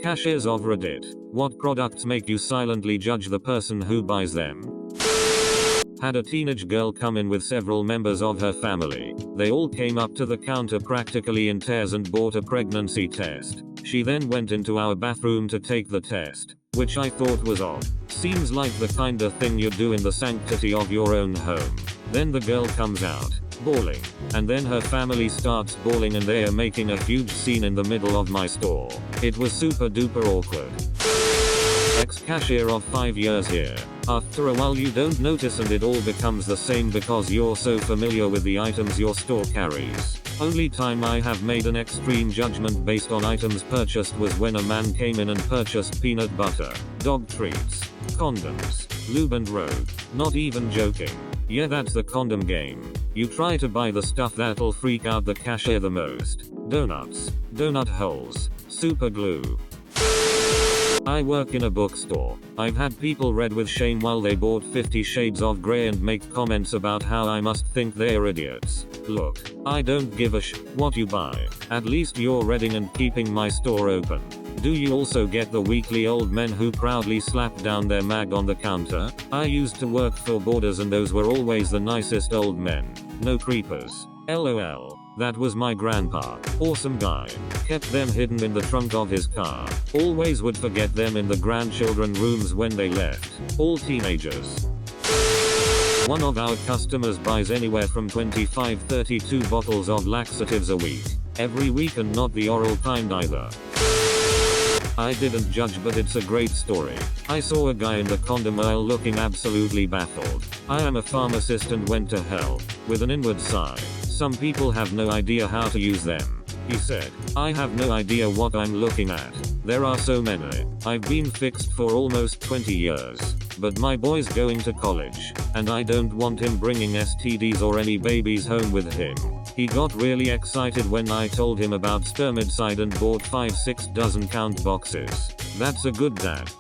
Cashiers of Reddit. What products make you silently judge the person who buys them? Had a teenage girl come in with several members of her family. They all came up to the counter practically in tears and bought a pregnancy test. She then went into our bathroom to take the test, which I thought was odd. Seems like the kind of thing you do in the sanctity of your own home. Then the girl comes out, bawling, and then her family starts bawling and they are making a huge scene in the middle of my store. It was super duper awkward. Ex-cashier of 5 years here. After a while you don't notice and it all becomes the same because you're so familiar with the items your store carries. Only time I have made an extreme judgment based on items purchased was when a man came in and purchased peanut butter, dog treats, condoms, lube and robe. Not even joking. Yeah, that's the condom game. You try to buy the stuff that'll freak out the cashier the most. Donuts, donut holes, super glue. I work in a bookstore. I've had people read with shame while they bought 50 Shades of Grey and make comments about how I must think they're idiots. Look, I don't give a what you buy. At least you're reading and keeping my store open. Do you also get the weekly old men who proudly slap down their mag on the counter? I used to work for Borders and those were always the nicest old men. No creepers. LOL. That was my grandpa. Awesome guy. Kept them hidden in the trunk of his car. Always would forget them in the grandchildren rooms when they left. All teenagers. One of our customers buys anywhere from 25-32 bottles of laxatives a week. Every week and not the oral kind either. I didn't judge, but it's a great story. I saw a guy in the condom aisle looking absolutely baffled. I am a pharmacist and went to hell. With an inward sigh. Some people have no idea how to use them. He said, I have no idea what I'm looking at. There are so many. I've been fixed for almost 20 years. But my boy's going to college, and I don't want him bringing STDs or any babies home with him. He got really excited when I told him about spermicide and bought 5-6 dozen count boxes. That's a good dad.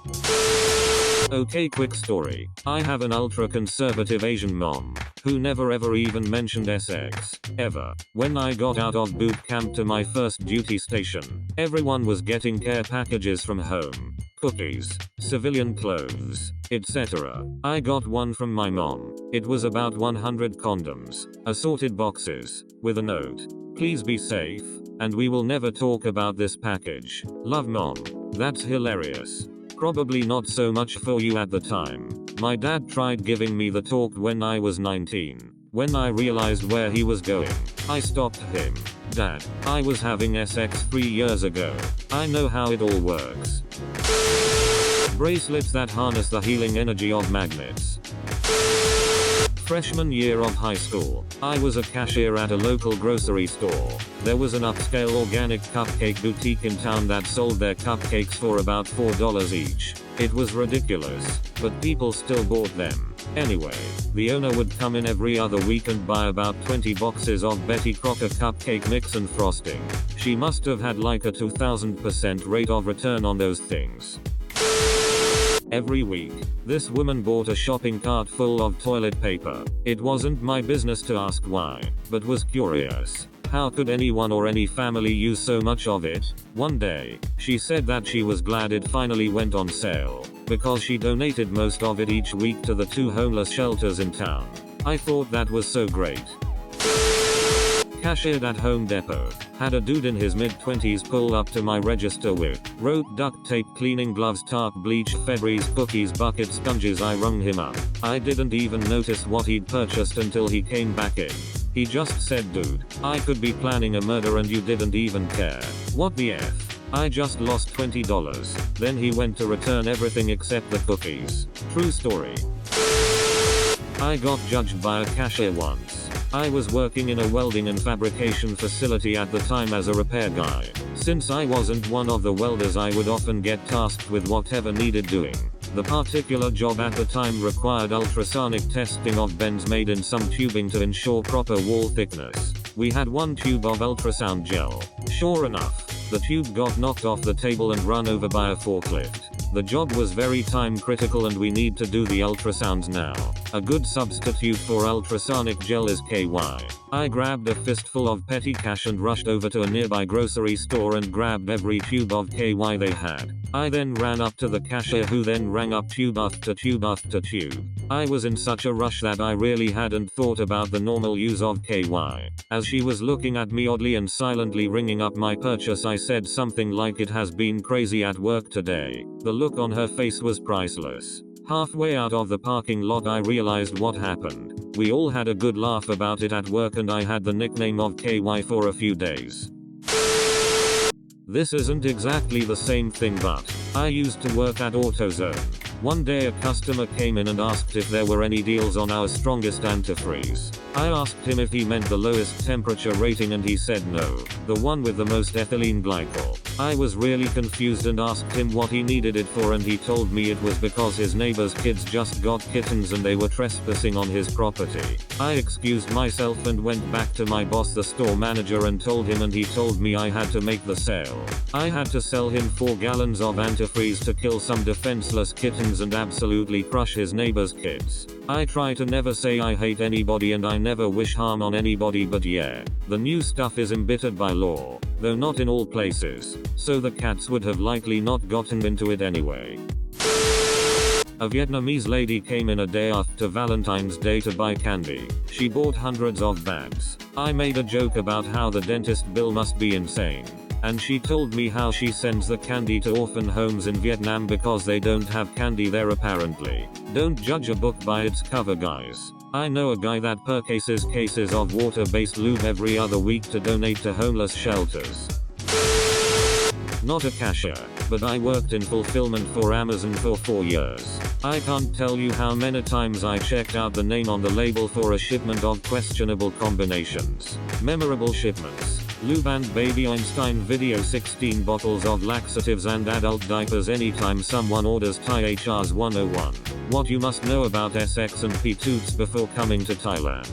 Okay, quick story. I have an ultra-conservative Asian mom, who never ever even mentioned sex, ever. When I got out of boot camp to my first duty station, everyone was getting care packages from home. Cookies, civilian clothes, etc. I got one from my mom. It was about 100 condoms, assorted boxes, with a note. Please be safe, and we will never talk about this package. Love, Mom. That's hilarious. Probably not so much for you at the time. My dad tried giving me the talk when I was 19. When I realized where he was going, I stopped him. Dad, I was having sex 3 years ago. I know how it all works. Bracelets that harness the healing energy of magnets. Freshman year of high school, I was a cashier at a local grocery store. There was an upscale organic cupcake boutique in town that sold their cupcakes for about $4 each. It was ridiculous, but people still bought them. Anyway, the owner would come in every other week and buy about 20 boxes of Betty Crocker cupcake mix and frosting. She must have had like a 2000% rate of return on those things. Every week, this woman bought a shopping cart full of toilet paper. It wasn't my business to ask why, but was curious. How could anyone or any family use so much of it? One day, she said that she was glad it finally went on sale, because she donated most of it each week to the 2 homeless shelters in town. I thought that was so great. Cashiered at Home Depot. Had a dude in his mid-20s pull up to my register with rope, duct tape, cleaning gloves, tarp, bleach, Febreze, cookies, bucket, sponges. I rung him up. I didn't even notice what he'd purchased until he came back in. He just said, dude, I could be planning a murder and you didn't even care. What the F? I just lost $20. Then he went to return everything except the cookies. True story. I got judged by a cashier once. I was working in a welding and fabrication facility at the time as a repair guy. Since I wasn't one of the welders, I would often get tasked with whatever needed doing. The particular job at the time required ultrasonic testing of bends made in some tubing to ensure proper wall thickness. We had one tube of ultrasound gel. Sure enough, the tube got knocked off the table and run over by a forklift. The job was very time critical and we need to do the ultrasounds now. A good substitute for ultrasonic gel is KY. I grabbed a fistful of petty cash and rushed over to a nearby grocery store and grabbed every tube of KY they had. I then ran up to the cashier, who then rang up tube after tube after tube. I was in such a rush that I really hadn't thought about the normal use of KY. As she was looking at me oddly and silently ringing up my purchase, I said something like, "It has been crazy at work today." The look on her face was priceless. Halfway out of the parking lot, I realized what happened. We all had a good laugh about it at work, and I had the nickname of KY for a few days. This isn't exactly the same thing, but I used to work at AutoZone. One day a customer came in and asked if there were any deals on our strongest antifreeze. I asked him if he meant the lowest temperature rating, and he said no, the one with the most ethylene glycol. I was really confused and asked him what he needed it for, and he told me it was because his neighbor's kids just got kittens and they were trespassing on his property. I excused myself and went back to my boss, the store manager, and told him, and he told me I had to make the sale. I had to sell him 4 gallons of antifreeze to kill some defenseless kittens and absolutely crush his neighbor's kids. I try to never say I hate anybody and I never wish harm on anybody, but yeah, the new stuff is embittered by law, though not in all places, so the cats would have likely not gotten into it anyway. A Vietnamese lady came in a day after Valentine's Day to buy candy. She bought hundreds of bags. I made a joke about how the dentist bill must be insane, and she told me how she sends the candy to orphan homes in Vietnam because they don't have candy there apparently. Don't judge a book by its cover, guys. I know a guy that purchases cases of water-based lube every other week to donate to homeless shelters. Not a cashier, but I worked in fulfillment for Amazon for 4 years. I can't tell you how many times I checked out the name on the label for a shipment of questionable combinations. Memorable shipments: lube and baby Einstein video, 16 bottles of laxatives and adult diapers. Anytime someone orders Thai HR's 101. What you must know about SX and P toots before coming to Thailand.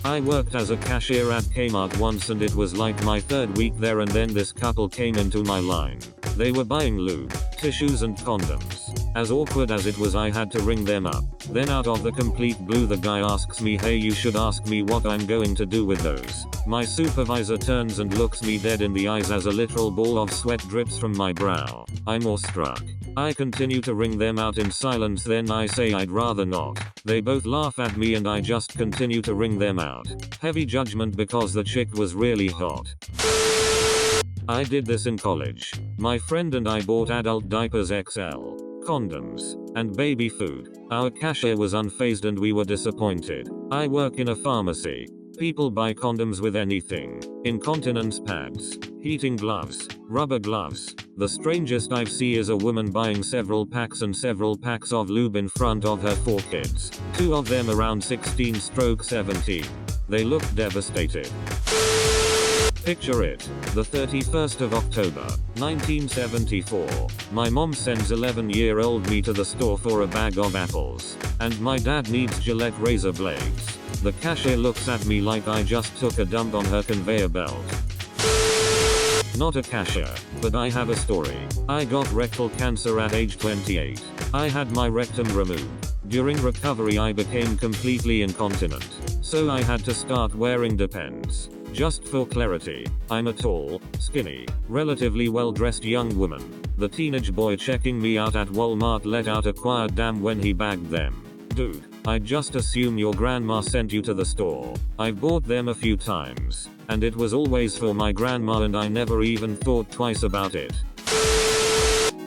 I worked as a cashier at Kmart once, and it was like my 3rd week there, and then this couple came into my line. They were buying lube, tissues and condoms. As awkward as it was, I had to ring them up. Then out of the complete blue, the guy asks me, "Hey, you should ask me what I'm going to do with those." My supervisor turns and looks me dead in the eyes as a literal ball of sweat drips from my brow. I'm awestruck. I continue to ring them out in silence, then I say I'd rather not. They both laugh at me and I just continue to ring them out. Heavy judgment because the chick was really hot. I did this in college. My friend and I bought adult diapers XL, condoms, and baby food. Our cashier was unfazed and we were disappointed. I work in a pharmacy. People buy condoms with anything: incontinence pads, heating gloves, rubber gloves. The strangest I've seen is a woman buying several packs of lube in front of her 4 kids. 2 of them around 16/17. They looked devastated. Picture it. The 31st of October, 1974. My mom sends 11-year-old me to the store for a bag of apples, and my dad needs Gillette razor blades. The cashier looks at me like I just took a dump on her conveyor belt. Not a cashier, but I have a story. I got rectal cancer at age 28. I had my rectum removed. During recovery I became completely incontinent, so I had to start wearing Depends. Just for clarity, I'm a tall, skinny, relatively well-dressed young woman. The teenage boy checking me out at Walmart let out a quiet damn when he bagged them. Dude, I'd just assume your grandma sent you to the store. I've bought them a few times, and it was always for my grandma, and I never even thought twice about it.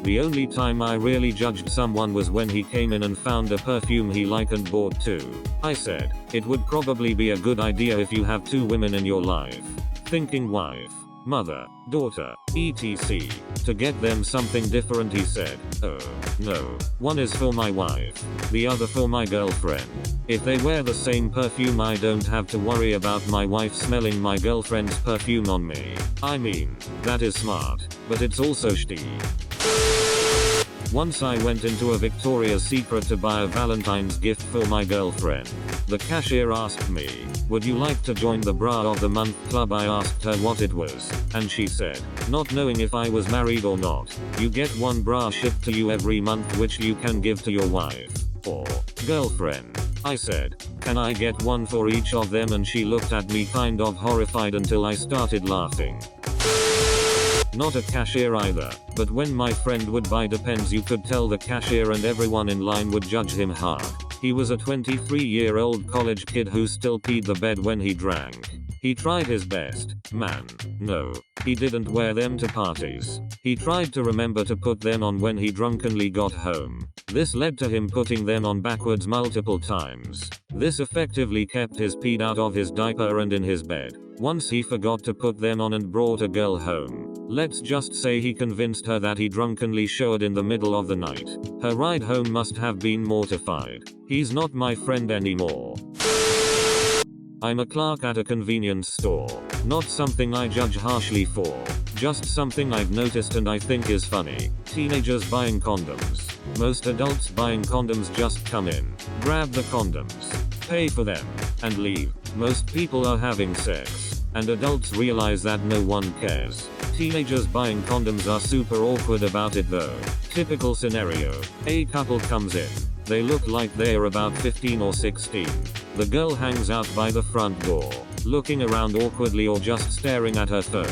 The only time I really judged someone was when he came in and found a perfume he liked and bought 2. I said, "It would probably be a good idea if you have 2 women in your life." Thinking wife, mother, daughter, etc. To get them something different, he said, "Oh, no. One is for my wife, the other for my girlfriend. If they wear the same perfume, I don't have to worry about my wife smelling my girlfriend's perfume on me." I mean, that is smart, but it's also shitty. Once I went into a Victoria's Secret to buy a Valentine's gift for my girlfriend. The cashier asked me, "Would you like to join the Bra of the Month club?" I asked her what it was, and she said, not knowing if I was married or not, "You get 1 bra shipped to you every month which you can give to your wife, or Girlfriend. I said, can I get one for each of them, and she looked at me kind of horrified until I started laughing. Not a cashier either, but when my friend would buy Depends, you could tell the cashier and everyone in line would judge him hard. He was a 23-year-old college kid who still peed the bed when he drank. He tried his best. Man, no. He didn't wear them to parties. He tried to remember to put them on when he drunkenly got home. This led to him putting them on backwards multiple times. This effectively kept his peed out of his diaper and in his bed. Once he forgot to put them on and brought a girl home. Let's just say he convinced her that he drunkenly showered in the middle of the night. Her ride home must have been mortified. He's not my friend anymore. I'm a clerk at a convenience store. Not something I judge harshly for. Just something I've noticed and I think is funny. Teenagers buying condoms. Most adults buying condoms just come in, grab the condoms, pay for them, and leave. Most people are having sex, and adults realize that no one cares. Teenagers buying condoms are super awkward about it though. Typical scenario. A couple comes in. They look like they're about 15 or 16. The girl hangs out by the front door, looking around awkwardly or just staring at her phone.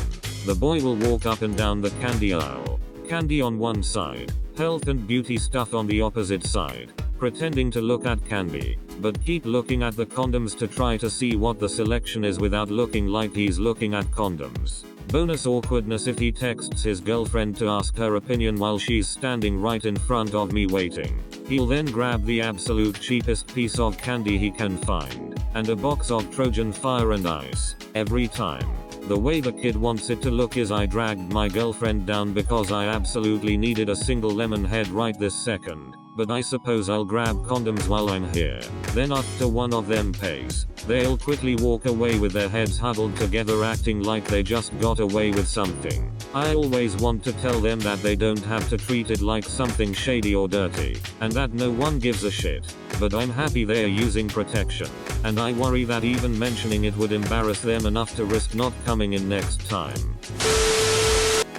The boy will walk up and down the candy aisle. Candy on one side, health and beauty stuff on the opposite side. Pretending to look at candy, but keep looking at the condoms to try to see what the selection is without looking like he's looking at condoms. Bonus awkwardness if he texts his girlfriend to ask her opinion while she's standing right in front of me waiting. He'll then grab the absolute cheapest piece of candy he can find, and a box of Trojan fire and ice, every time. The way the kid wants it to look is I dragged my girlfriend down because I absolutely needed a single lemon head right this second. But I suppose I'll grab condoms while I'm here. Then after one of them pays, they'll quickly walk away with their heads huddled together acting like they just got away with something. I always want to tell them that they don't have to treat it like something shady or dirty, and that no one gives a shit. But I'm happy they're using protection, and I worry that even mentioning it would embarrass them enough to risk not coming in next time.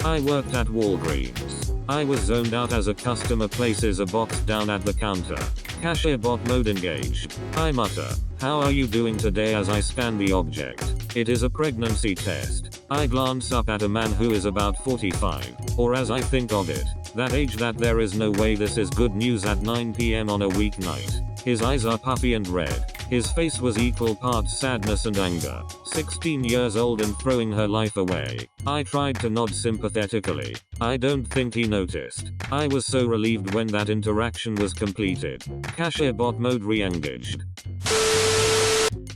I worked at Walgreens. I was zoned out as a customer places a box down at the counter. Cashier bot mode engaged. I mutter, "How are you doing today?" as I scan the object. It is a pregnancy test. I glance up at a man who is about 45, or as I think of it, that age that there is no way this is good news at 9 p.m. on a weeknight. His eyes are puffy and red. His face was equal parts sadness and anger. 16 years old and throwing her life away. I tried to nod sympathetically. I don't think he noticed. I was so relieved when that interaction was completed. Cashier bot mode re-engaged.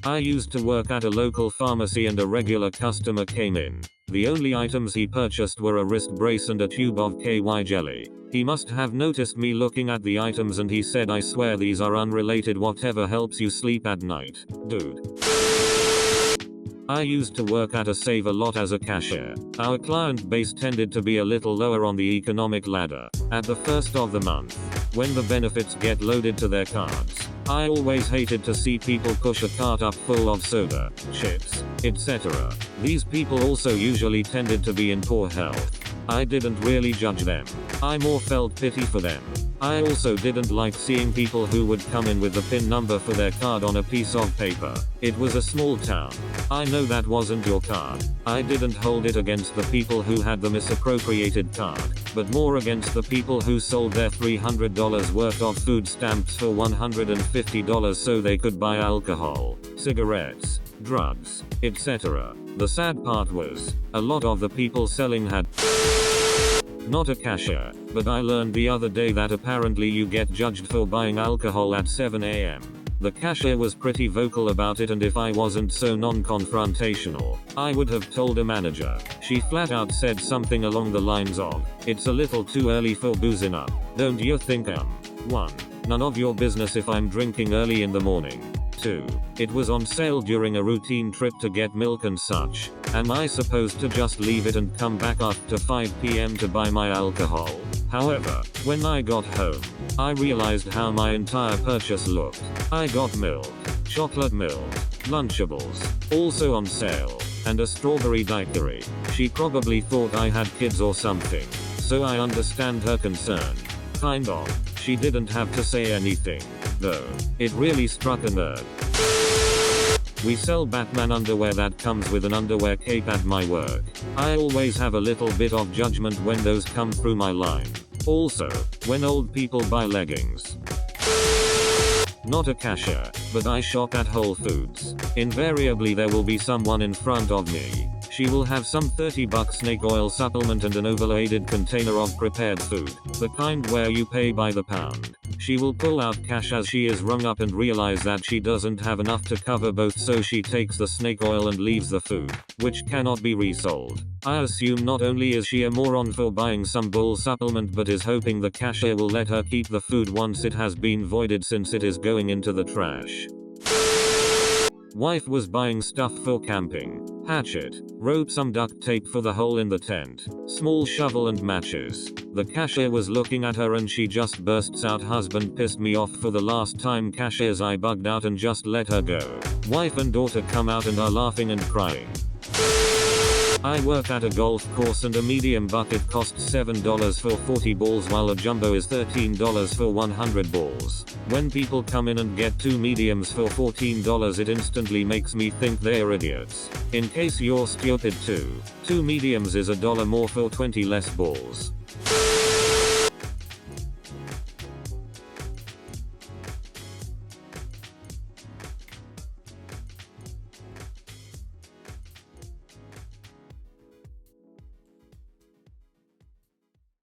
I used to work at a local pharmacy and a regular customer came in. The only items he purchased were a wrist brace and a tube of KY jelly. He must have noticed me looking at the items and he said, "I swear these are unrelated, whatever helps you sleep at night, dude." I used to work at a Save a Lot as a cashier. Our client base tended to be a little lower on the economic ladder. At the first of the month, when the benefits get loaded to their cards, I always hated to see people push a cart up full of soda, chips, etc. These people also usually tended to be in poor health. I didn't really judge them. I more felt pity for them. I also didn't like seeing people who would come in with the PIN number for their card on a piece of paper. It was a small town. I know that wasn't your card. I didn't hold it against the people who had the misappropriated card, but more against the people who sold their $300 worth of food stamps for $150 so they could buy alcohol, cigarettes, drugs, etc. The sad part was, a lot of the people selling had not a cashier, but I learned the other day that apparently you get judged for buying alcohol at 7 a.m. The cashier was pretty vocal about it, and if I wasn't so non-confrontational, I would have told a manager. She flat out said something along the lines of, "It's a little too early for boozing up, don't you think?" 1. None of your business if I'm drinking early in the morning. 2. It was on sale during a routine trip to get milk and such. Am I supposed to just leave it and come back after 5 p.m. to buy my alcohol? However, when I got home, I realized how my entire purchase looked. I got milk, chocolate milk, Lunchables, also on sale, and a strawberry daiquiri. She probably thought I had kids or something, so I understand her concern. Kind of. She didn't have to say anything. though. It really struck a nerve. We sell Batman underwear that comes with an underwear cape at my work. I always have a little bit of judgment when those come through my line. Also, when old people buy leggings. Not a cashier, but I shop at Whole Foods. Invariably there will be someone in front of me. She will have some $30 snake oil supplement and an overloaded container of prepared food, the kind where you pay by the pound. She will pull out cash as she is rung up and realize that she doesn't have enough to cover both, so she takes the snake oil and leaves the food, which cannot be resold. I assume not only is she a moron for buying some bull supplement, but is hoping the cashier will let her keep the food once it has been voided, since it is going into the trash. Wife was buying stuff for camping. Hatchet, rope, some duct tape for the hole in the tent, small shovel and matches. The cashier was looking at her and she just bursts out, "Husband pissed me off for the last time." Cashiers, I bugged out and just let her go. Wife and daughter come out and are laughing and crying. I work at a golf course and a medium bucket costs $7 for 40 balls while a jumbo is $13 for 100 balls. When people come in and get 2 mediums for $14, it instantly makes me think they're idiots. In case you're stupid too, 2 mediums is $1 more for 20 less balls.